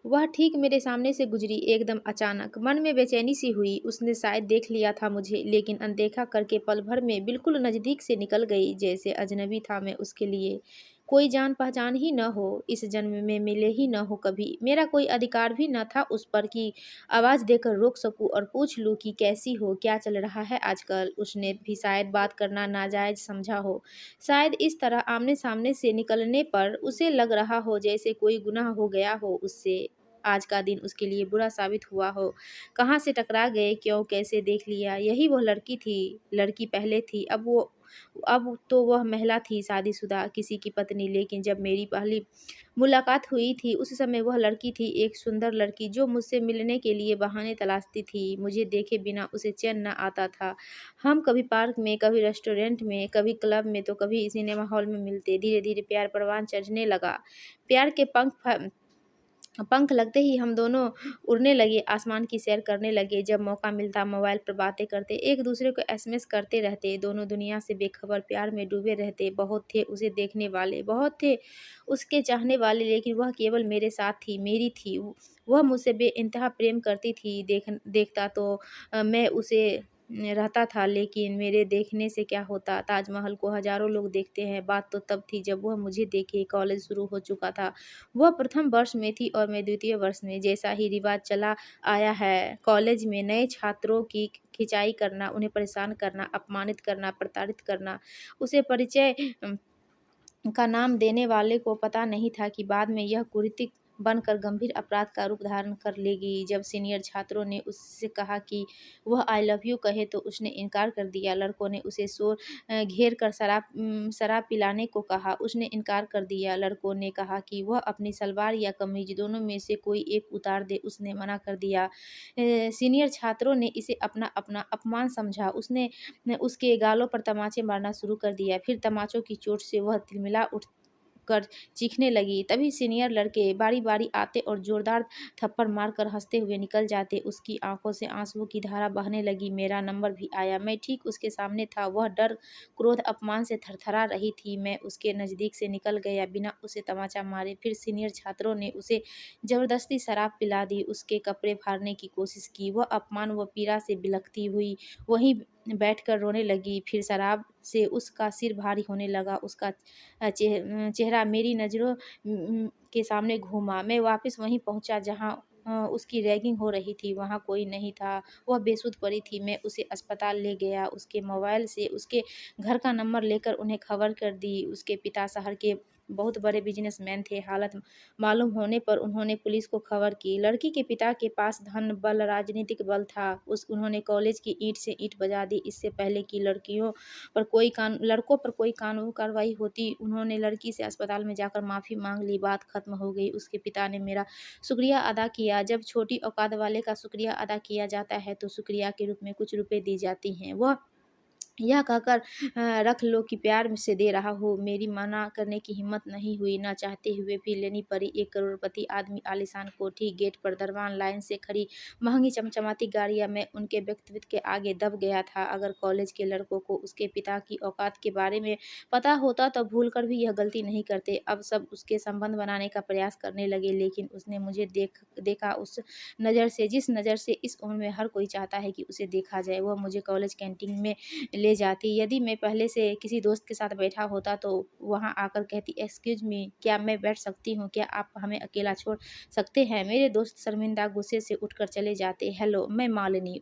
वह ठीक मेरे सामने से गुजरी एकदम अचानक। मन में बेचैनी सी हुई। उसने शायद देख लिया था मुझे, लेकिन अनदेखा करके पल भर में बिल्कुल नज़दीक से निकल गई, जैसे अजनबी था मैं उसके लिए। कोई जान-पहचान ही न हो, इस जन्म में मिले ही न हो कभी। मेरा कोई अधिकार भी न था उस पर कि आवाज़ देकर रोक सकूँ और पूछ लूँ कि कैसी हो, क्या चल रहा है आजकल? उसने भी शायद बात करना नाजायज़ समझा हो। शायद इस तरह आमने-सामने से निकलने पर उसे लग रहा हो जैसे कोई गुनाह हो गया हो उससे। आज का दिन उसके लिए बुरा साबित हुआ हो। कहाँ से टकरा गए, क्यों, कैसे देख लिया? यही वो लड़की थी। लड़की पहले थी, अब तो वह महिला थी, शादीशुदा, किसी की पत्नी। लेकिन जब मेरी पहली मुलाकात हुई थी, उस समय वह लड़की थी, एक सुंदर लड़की जो मुझसे मिलने के लिए बहाने तलाशती थी। मुझे देखे बिना उसे चैन न आता था। हम कभी पार्क में, कभी रेस्टोरेंट में, कभी क्लब में, तो कभी सिनेमा हॉल में मिलते। धीरे-धीरे प्यार परवान चढ़ने लगा। प्यार के पंख लगते ही हम दोनों उड़ने लगे, आसमान की सैर करने लगे। जब मौका मिलता मोबाइल पर बातें करते, एक-दूसरे को एसएमएस करते रहते। दोनों दुनिया से बेखबर प्यार में डूबे रहते। बहुत थे उसे देखने वाले, बहुत थे उसके चाहने वाले, लेकिन वह केवल मेरे साथ थी, मेरी थी। वह मुझसे बेइंतहा प्रेम करती थी। देखता तो मैं उसे रहता था, लेकिन मेरे देखने से क्या होता? ताजमहल को हज़ारों लोग देखते हैं। बात तो तब थी जब वह मुझे देखे। कॉलेज शुरू हो चुका था। वह प्रथम वर्ष में थी और मैं द्वितीय वर्ष में। जैसा ही रिवाज चला आया है कॉलेज में, नए छात्रों की खिंचाई करना, उन्हें परेशान करना, अपमानित करना, प्रताड़ित करना। उसे परिचय का नाम देने वाले को पता नहीं था कि बाद में यह कुरीति बनकर गंभीर अपराध का रूप धारण कर लेगी। जब सीनियर छात्रों ने उससे कहा कि वह आई लव यू कहे, तो उसने इनकार कर दिया। लड़कों ने उसे घेर कर शराब पिलाने को कहा, उसने इनकार कर दिया। लड़कों ने कहा कि वह अपनी सलवार या कमीज दोनों में से कोई एक उतार दे, उसने मना कर दिया। सीनियर छात्रों ने इसे अपना अपना अपमान समझा। उसने ने उसके गालों पर तमाचे मारना शुरू कर दिया। फिर तमाचों की चोट से वह तिलमिला उठ कर चीखने लगी। तभी सीनियर लड़के बारी-बारी आते और जोरदार थप्पड़ मारकर हँसते हुए निकल जाते। उसकी आँखों से आँसुओं की धारा बहने लगी। मेरा नंबर भी आया। मैं ठीक उसके सामने था। वह डर, क्रोध, अपमान से थरथरा रही थी। मैं उसके नज़दीक से निकल गया बिना उसे तमाचा मारे। फिर सीनियर छात्रों ने उसे ज़बरदस्ती शराब पिला दी, उसके कपड़े फाड़ने की कोशिश की। वह अपमान व पीड़ा से बिलखती हुई वहीं बैठकर रोने लगी। फिर शराब से उसका सिर भारी होने लगा। उसका चेहरा मेरी नज़रों के सामने घूमा। मैं वापस वहीं पहुँचा जहाँ उसकी रैगिंग हो रही थी। वहाँ कोई नहीं था। वह बेसुध पड़ी थी। मैं उसे अस्पताल ले गया। उसके मोबाइल से उसके घर का नंबर लेकर उन्हें खबर कर दी। उसके पिता शहर के बहुत बड़े बिज़नेसमैन थे। हालत मालूम होने पर उन्होंने पुलिस को खबर की। लड़की के पिता के पास धन, बल, राजनीतिक बल था। उन्होंने कॉलेज की ईंट से ईंट बजा दी। इससे पहले कि लड़कों पर कोई कानूनी कार्रवाई होती, उन्होंने लड़की से अस्पताल में जाकर माफ़ी माँग ली। बात खत्म हो गई। उसके पिता ने मेरा शुक्रिया अदा किया। जब छोटी औकात वाले का शुक्रिया अदा किया जाता है, तो शुक्रिया के रूप में कुछ रुपए दी जाती हैं। वह यह कहकर रख लो कि प्यार से दे रहा हूँ। मेरी मना करने की हिम्मत नहीं हुई, ना चाहते हुए भी लेनी पड़ी। एक करोड़पति आदमी, आलीशान कोठी, गेट पर दरबान, लाइन से खड़ी महंगी चमचमाती गाड़ियाँ। मैं उनके व्यक्तित्व के आगे दब गया था। अगर कॉलेज के लड़कों को उसके पिता की औकात के बारे में पता होता तो भूल कर भी यह गलती नहीं करते। अब सब उसके संबंध बनाने का प्रयास करने लगे, लेकिन उसने मुझे देखा उस नज़र से, जिस नज़र से इस उम्र में हर कोई चाहता है कि उसे देखा जाए। वह मुझे कॉलेज कैंटीन में ले जाती। यदि मैं पहले से किसी दोस्त के साथ बैठा होता, तो वहाँ आकर कहती, एक्सक्यूज़ मी, क्या मैं बैठ सकती हूँ? क्या आप हमें अकेला छोड़ सकते हैं? मेरे दोस्त शर्मिंदा गुस्से से उठकर चले जाते। हेलो, मैं मालिनी।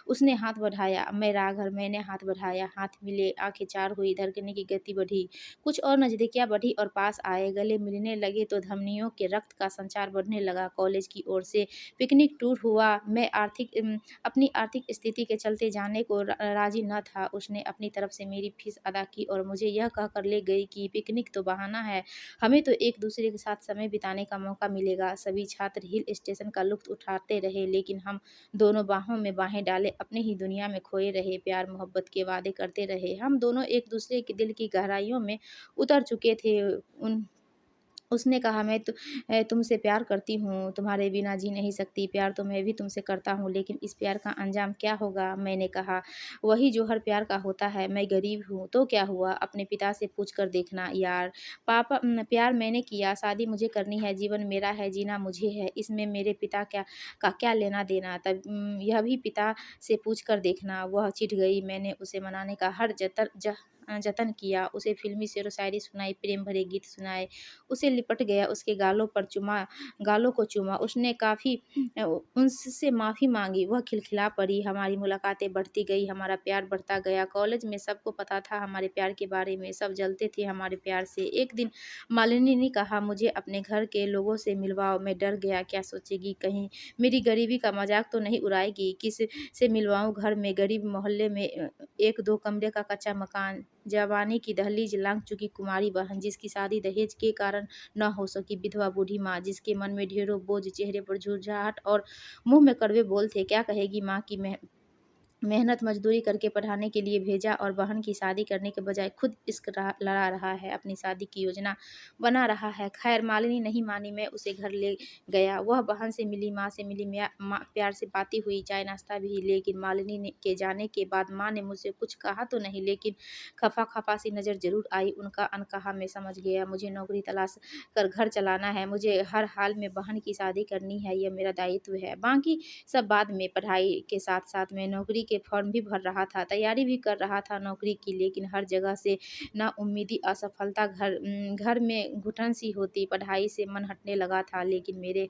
उसने हाथ बढ़ाया। मैं राघव। मैंने हाथ बढ़ाया। हाथ मिले, आँखें चार हुई, धड़कने की गति बढ़ी, कुछ और नज़दीकियाँ बढ़ी और पास आए। गले मिलने लगे तो धमनियों के रक्त का संचार बढ़ने लगा। कॉलेज की ओर से पिकनिक टूर हुआ। मैं अपनी आर्थिक स्थिति के चलते जाने को राज़ी न था। उसने अपनी तरफ से मेरी फीस अदा की और मुझे यह कहकर ले गई कि पिकनिक तो बहाना है, हमें तो एक-दूसरे के साथ समय बिताने का मौका मिलेगा। सभी छात्र हिल स्टेशन का लुत्फ़ उठाते रहे, लेकिन हम दोनों बाहों में बाहें डाले अपनी ही दुनिया में खोए रहे। प्यार-मोहब्बत के वादे करते रहे। हम दोनों एक-दूसरे के दिल की गहराइयों में उतर चुके थे। उसने कहा, मैं तुमसे प्यार करती हूँ, तुम्हारे बिना जी नहीं सकती, प्यार तो मैं भी तुमसे करता हूँ, लेकिन इस प्यार का अंजाम क्या होगा? मैंने कहा, वही जो हर प्यार का होता है, मैं गरीब हूँ, तो क्या हुआ? अपने पिता से पूछ कर देखना यार। प्यार मैंने किया, शादी मुझे करनी है, जीवन मेरा है, जीना मुझे है, इसमें मेरे पिता क्या लेना-देना? तब यह भी पिता से पूछ कर देखना। वह चिढ़ गई, मैंने उसे मनाने का हर जतन किया, उसे फ़िल्मी शेरो-शायरी सुनाई, प्रेम भरे गीत सुनाए, उसे लिपट गया, उसके गालों को चूमा। उसने काफ़ी उनसे माफ़ी माँगी, वह खिलखिला पड़ी। हमारी मुलाकातें बढ़ती गई, हमारा प्यार बढ़ता गया। कॉलेज में सबको पता था हमारे प्यार के बारे में, सब जलते थे हमारे प्यार से। एक दिन मालिनी ने कहा, मुझे अपने घर के लोगों से मिलवाओ। मैं डर गया, क्या सोचेगी? कहीं मेरी गरीबी का मज़ाक तो नहीं उड़ाएगी? किस से मिलवाऊँ घर में? गरीब मोहल्ले में 1-2 कमरे का कच्चा मकान, जवानी की दहलीज लांघ चुकी कुमारी बहन, जिसकी शादी दहेज के कारण न हो सकी, विधवा बूढ़ी माँ, जिसके मन में ढेरों बोझ, चेहरे पर झुरझाहट और मुँह में कड़वे बोल थे। क्या कहेगी माँ की मेहनत मज़दूरी करके पढ़ाने के लिए भेजा और बहन की शादी करने के बजाय खुद इश्क लड़ा रहा है, अपनी शादी की योजना बना रहा है। ख़ैर मालिनी नहीं मानी, मैं उसे घर ले गया। वह बहन से मिली, माँ से मिली, माँ प्यार से बातें हुई, चाय-नाश्ता भी। लेकिन मालिनी के जाने के बाद माँ ने मुझसे कुछ कहा तो नहीं, लेकिन खफ़ा-खफ़ा सी नज़र ज़रूर आई। उनका अनकहा मैं समझ गया। मुझे नौकरी तलाश कर घर चलाना है, मुझे हर हाल में बहन की शादी करनी है, यह मेरा दायित्व है। बाकी सब बाद में। पढ़ाई के साथ-साथ मैं नौकरी के फॉर्म भी भर रहा था, तैयारी भी कर रहा था नौकरी की, लेकिन हर जगह से नाउम्मीदी, असफलता, घर में घुटन-सी होती। पढ़ाई से मन हटने लगा था, लेकिन मेरे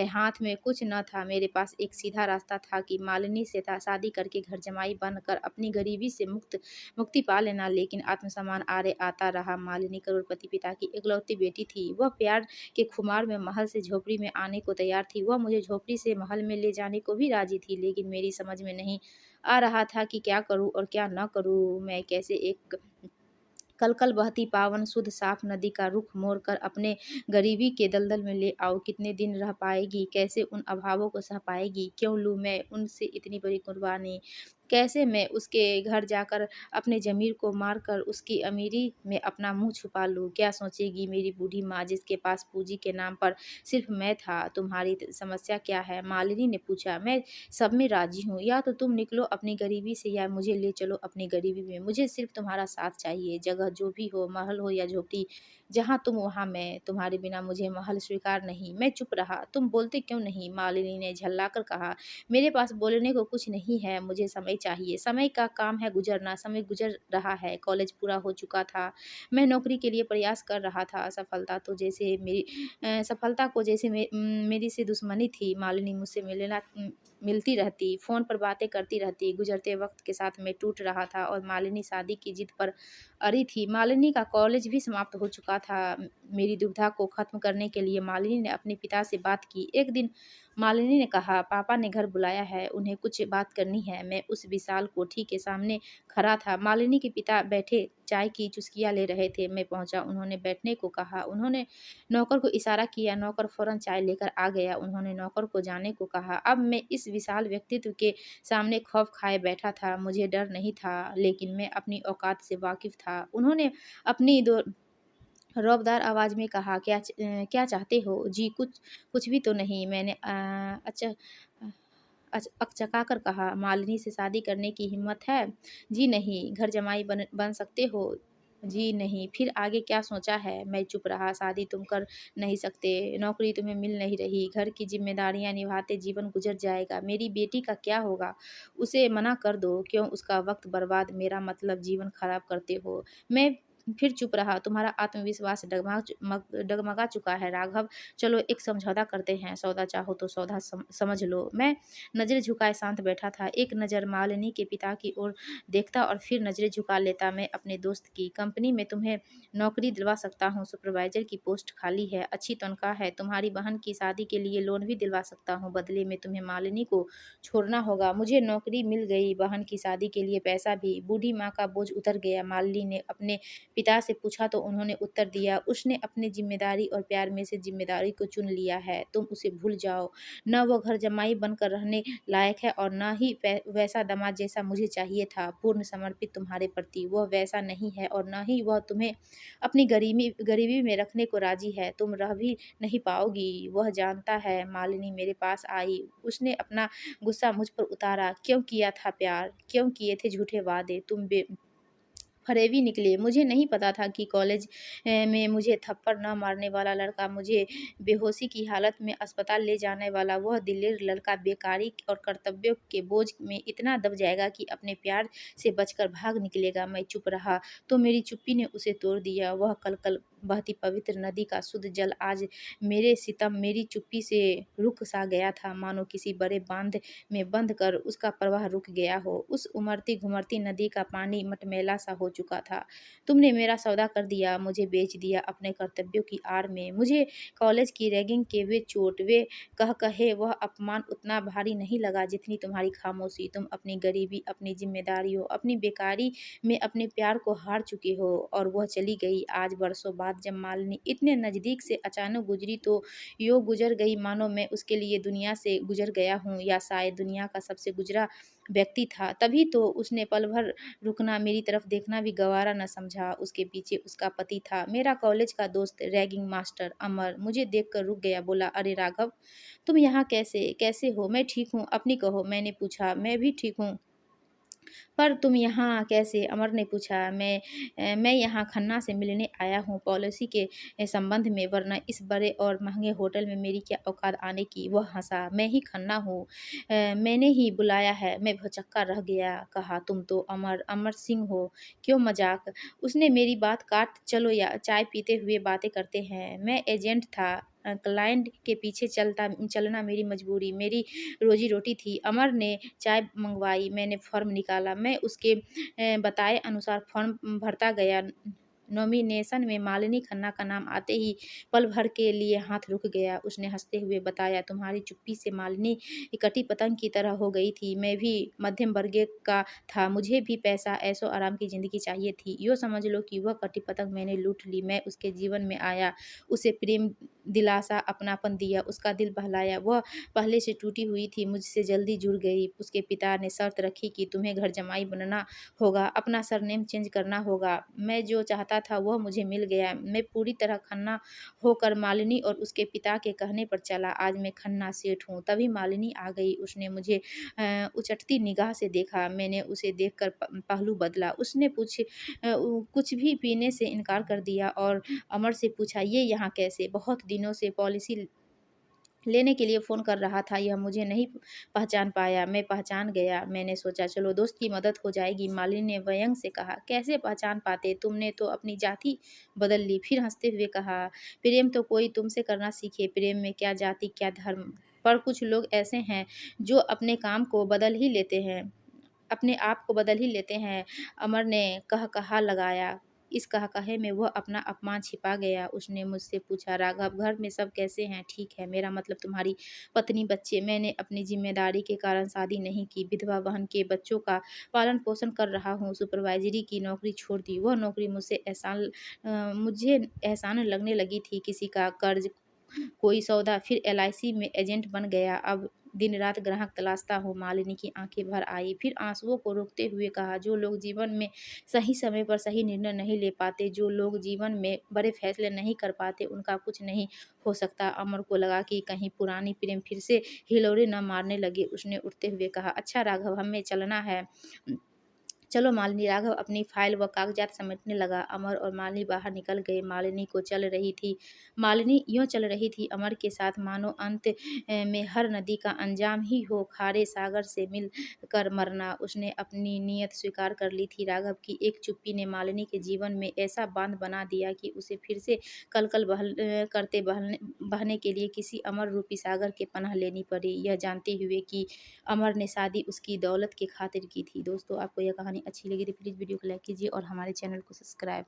हाथ में कुछ न था। मेरे पास एक सीधा रास्ता था कि मालिनी से शादी करके घर जमाई बनकर अपनी गरीबी से मुक्ति पा लेना, लेकिन आत्मसम्मान आड़े आता रहा। मालिनी करोड़पति पिता की इकलौती बेटी थी। वह प्यार के खुमार में महल से झोपड़ी में आने को तैयार थी। वह मुझे झोपड़ी से महल में ले जाने को भी राज़ी थी, लेकिन मेरी समझ में नहीं आ रहा था कि क्या करूँ और क्या न करूँ। मैं कैसे एक कल-कल बहती पावन शुद्ध साफ नदी का रुख मोड़कर अपने गरीबी के दलदल में ले आऊँ। कितने दिन रह पाएगी? कैसे उन अभावों को सह पाएगी? क्यों लूँ मैं उनसे इतनी बड़ी कुर्बानी? कैसे मैं उसके घर जाकर अपने ज़मीर को मार कर उसकी अमीरी में अपना मुँह छुपा लूँ? क्या सोचेगी मेरी बूढ़ी माँ, जिसके पास पूँजी के नाम पर सिर्फ़ मैं था? तुम्हारी समस्या क्या है? मालिनी ने पूछा। मैं सब में राज़ी हूँ, या तो तुम निकलो अपनी गरीबी से, या मुझे ले चलो अपनी गरीबी में। मुझे सिर्फ़ तुम्हारा साथ चाहिए, जगह जो भी हो, महल हो या झोपड़ी, जहाँ तुम वहाँ मैं। तुम्हारे बिना मुझे महल स्वीकार नहीं। मैं चुप रहा। तुम बोलते क्यों नहीं? मालिनी ने झल्लाकर कहा। मेरे पास बोलने को कुछ नहीं है, मुझे समय चाहिए। समय का काम है गुज़रना, समय गुज़र रहा है। कॉलेज पूरा हो चुका था। मैं नौकरी के लिए प्रयास कर रहा था। सफलता को जैसे मेरी से दुश्मनी थी। मालिनी मुझसे मिलती रहती, फ़ोन पर बातें करती रहती। गुज़रते वक़्त के साथ मैं टूट रहा था और मालिनी शादी की ज़िद पर अड़ी थी। मालिनी का कॉलेज भी समाप्त हो चुका था। मेरी दुविधा को ख़त्म करने के लिए मालिनी ने अपने पिता से बात की। एक दिन मालिनी ने कहा, पापा ने घर बुलाया है, उन्हें कुछ बात करनी है। मैं उस विशाल कोठी के सामने खड़ा था। मालिनी के पिता बैठे चाय की चुस्कियाँ ले रहे थे। मैं पहुँचा, उन्होंने बैठने को कहा। उन्होंने नौकर को इशारा किया, नौकर फ़ौरन चाय लेकर आ गया। उन्होंने नौकर को जाने को कहा। अब मैं इस विशाल व्यक्तित्व के सामने खौफ़ खाए बैठा था। मुझे डर नहीं था, लेकिन मैं अपनी औकात से वाकिफ़ था। उन्होंने अपनी दो रौबदार आवाज़ में कहा, क्या चाहते हो? जी, कुछ भी तो नहीं। मैंने अकचका कर कहा, मालिनी से शादी करने की हिम्मत है? जी नहीं। घर जमाई बन सकते हो? जी नहीं। फिर आगे क्या सोचा है? मैं चुप रहा। शादी तुम कर नहीं सकते, नौकरी तुम्हें मिल नहीं रही, घर की ज़िम्मेदारियाँ निभाते जीवन गुज़र जाएगा। मेरी बेटी का क्या होगा? उसे मना कर दो। क्यों उसका वक़्त बर्बाद, मेरा मतलब जीवन ख़राब करते हो? मैं फिर चुप रहा। तुम्हारा आत्मविश्वास डगमगा चुका है राघव। चलो एक समझौता करते हैं। सौदा चाहो तो सौदा समझ लो। मैं नज़रें झुकाए शांत बैठा था। एक नज़र मालिनी के पिता की ओर देखता और फिर नज़रें झुका लेता मैं अपने दोस्त की। कंपनी में तुम्हें नौकरी दिलवा सकता हूँ, सुपरवाइज़र की पोस्ट खाली है, अच्छी तनख्वाह है। तुम्हारी बहन की शादी के लिए लोन भी दिलवा सकता हूँ। बदले में तुम्हें मालिनी को छोड़ना होगा। मुझे नौकरी मिल गई, बहन की शादी के लिए पैसा भी। बूढ़ी माँ का बोझ उतर गया। मालिनी ने अपने पिता से पूछा तो उन्होंने उत्तर दिया, उसने अपनी जिम्मेदारी और प्यार में से जिम्मेदारी को चुन लिया है, तुम उसे भूल जाओ। न वो घर जमाई बनकर रहने लायक है और न ही वैसा दामाद जैसा मुझे चाहिए था, पूर्ण समर्पित तुम्हारे प्रति। वह वैसा नहीं है और न ही वह तुम्हें अपनी गरीबी गरीबी में रखने को राजी है। तुम रह भी नहीं पाओगी, वह जानता है। मालिनी मेरे पास आई, उसने अपना गुस्सा मुझ पर उतारा। क्यों किया था प्यार, क्यों किए थे झूठे वादे, तुम फरेबी निकले। मुझे नहीं पता था कि कॉलेज में मुझे थप्पड़ न मारने वाला लड़का, मुझे बेहोशी की हालत में अस्पताल ले जाने वाला वह दिलेर लड़का बेकारी और कर्तव्यों के बोझ में इतना दब जाएगा कि अपने प्यार से बचकर भाग निकलेगा। मैं चुप रहा तो मेरी चुप्पी ने उसे तोड़ दिया। वह कल बहती पवित्र नदी का शुद्ध जल आज मेरे सितम, मेरी चुप्पी से रुक सा गया था, मानो किसी बड़े बांध में बंध कर उसका प्रवाह रुक गया हो। उस उमड़ती घुमड़ती नदी का पानी मटमैला सा हो चुका था। तुमने मेरा सौदा कर दिया, मुझे बेच दिया अपने कर्तव्यों की आड़ में। मुझे कॉलेज की रैगिंग के वे चोट, वे कहे वह अपमान उतना भारी नहीं लगा जितनी तुम्हारी खामोशी। तुम अपनी गरीबी, अपनी जिम्मेदारियों, अपनी बेकारी में अपने प्यार को हार चुके हो। और वह चली गई आज बरसों बाद, जब मालिनी इतने नज़दीक से अचानक गुजरी तो यूँ गुजर गई मानो मैं उसके लिए दुनिया से गुजर गया हूँ, या शायद दुनिया का सबसे गुजरा व्यक्ति था। तभी तो उसने पल भर रुकना, मेरी तरफ देखना भी गवारा न समझा। उसके पीछे उसका पति था, मेरा कॉलेज का दोस्त, रैगिंग मास्टर अमर। मुझे देखकर रुक गया, बोला, अरे राघव, तुम यहाँ कैसे कैसे हो? मैं ठीक हूँ, अपनी कहो। मैंने पूछा। मैं भी ठीक हूँ, पर तुम यहाँ कैसे? अमर ने पूछा। मैं यहाँ खन्ना से मिलने आया हूँ, पॉलिसी के संबंध में, वरना इस बड़े और महंगे होटल में मेरी क्या औकात आने की। वह हंसा। मैं ही खन्ना हूँ, मैंने ही बुलाया है। मैं भौचक्का रह गया। कहा, तुम तो अमर अमर सिंह हो, क्यों मजाक? उसने मेरी बात काट, चलो या चाय पीते हुए बातें करते हैं। मैं एजेंट था, क्लाइंट के पीछे चलना मेरी मजबूरी, मेरी रोजी रोटी थी। अमर ने चाय मंगवाई, मैंने फॉर्म निकाला, मैं उसके बताए अनुसार फॉर्म भरता गया। नॉमिनेशन में मालिनी खन्ना का नाम आते ही पल भर के लिए हाथ रुक गया। उसने हंसते हुए बताया, तुम्हारी चुप्पी से मालिनी कटी पतंग की तरह हो गई थी। मैं भी मध्यम वर्ग का था, मुझे भी पैसा, ऐशो आराम की जिंदगी चाहिए थी। यूँ समझ लो कि वह कटी पतंग मैंने लूट ली। मैं उसके जीवन में आया, उसे प्रेम दिलासा, अपनापन दिया, उसका दिल बहलाया। वह पहले से टूटी हुई थी, मुझसे जल्दी जुड़ गई। उसके पिता ने शर्त रखी कि तुम्हें घर जमाई बनना होगा, अपना सरनेम चेंज करना होगा। मैं जो चाहता था वह मुझे मिल गया। मैं पूरी तरह खन्ना होकर मालिनी और उसके पिता के कहने पर चला। आज मैं खन्ना सेठ हूँ। तभी मालिनी आ गई। उसने मुझे उचटती निगाह से देखा। मैंने उसे देखकर पहलू बदला। उसने कुछ भी पीने से इनकार कर दिया और अमर से पूछा, ये यहाँ कैसे? बहुत दिनों से पॉलिसी लेने के लिए फ़ोन कर रहा था, यह मुझे नहीं पहचान पाया। मैं पहचान गया। मैंने सोचा, चलो दोस्त की मदद हो जाएगी। मालिनी ने व्यंग से कहा, कैसे पहचान पाते? तुमने तो अपनी जाति बदल ली। फिर हंसते हुए कहा, प्रेम तो कोई तुमसे करना सीखे। प्रेम में क्या जाति, क्या धर्म। पर कुछ लोग ऐसे हैं जो अपने काम को बदल ही लेते हैं, अपने आप को बदल ही लेते हैं। अमर ने कहा लगाया। इस कहे में वह अपना अपमान छिपा गया। उसने मुझसे पूछा, राघव, घर में सब कैसे हैं? ठीक है, मेरा मतलब तुम्हारी पत्नी, बच्चे? मैंने अपनी जिम्मेदारी के कारण शादी नहीं की, विधवा बहन के बच्चों का पालन पोषण कर रहा हूँ। सुपरवाइजरी की नौकरी छोड़ दी। वह नौकरी मुझे एहसान लगने लगी थी। किसी का कर्ज, कोई सौदा, फिर एलआईसी में एजेंट बन गया। अब दिन रात ग्राहक तलाशता हूँ। मालिनी की आंखें भर आई, फिर आंसुओं को रोकते हुए कहा, जो लोग जीवन में सही समय पर सही निर्णय नहीं ले पाते, जो लोग जीवन में बड़े फैसले नहीं कर पाते, उनका कुछ नहीं हो सकता। अमर को लगा कि कहीं पुरानी प्रेम फिर से हिलोरे न मारने लगे। उसने उठते हुए कहा, अच्छा राघव, हमें चलना है, चलो मालिनी। राघव अपनी फाइल व कागजात समेटने लगा। अमर और मालिनी बाहर निकल गए। मालिनी यूँ चल रही थी अमर के साथ, मानो अंत में हर नदी का अंजाम ही हो खारे सागर से मिल कर मरना। उसने अपनी नीयत स्वीकार कर ली थी। राघव की एक चुप्पी ने मालिनी के जीवन में ऐसा बांध बना दिया कि उसे फिर से कल करते बहने के लिए किसी अमर रूपी सागर के पनाह लेनी पड़ी, यह जानते हुए कि अमर ने शादी उसकी दौलत की खातिर की थी। दोस्तों, आपको यह कहानी अच्छी लगी तो प्लीज़ वीडियो को लाइक कीजिए और हमारे चैनल को सब्सक्राइब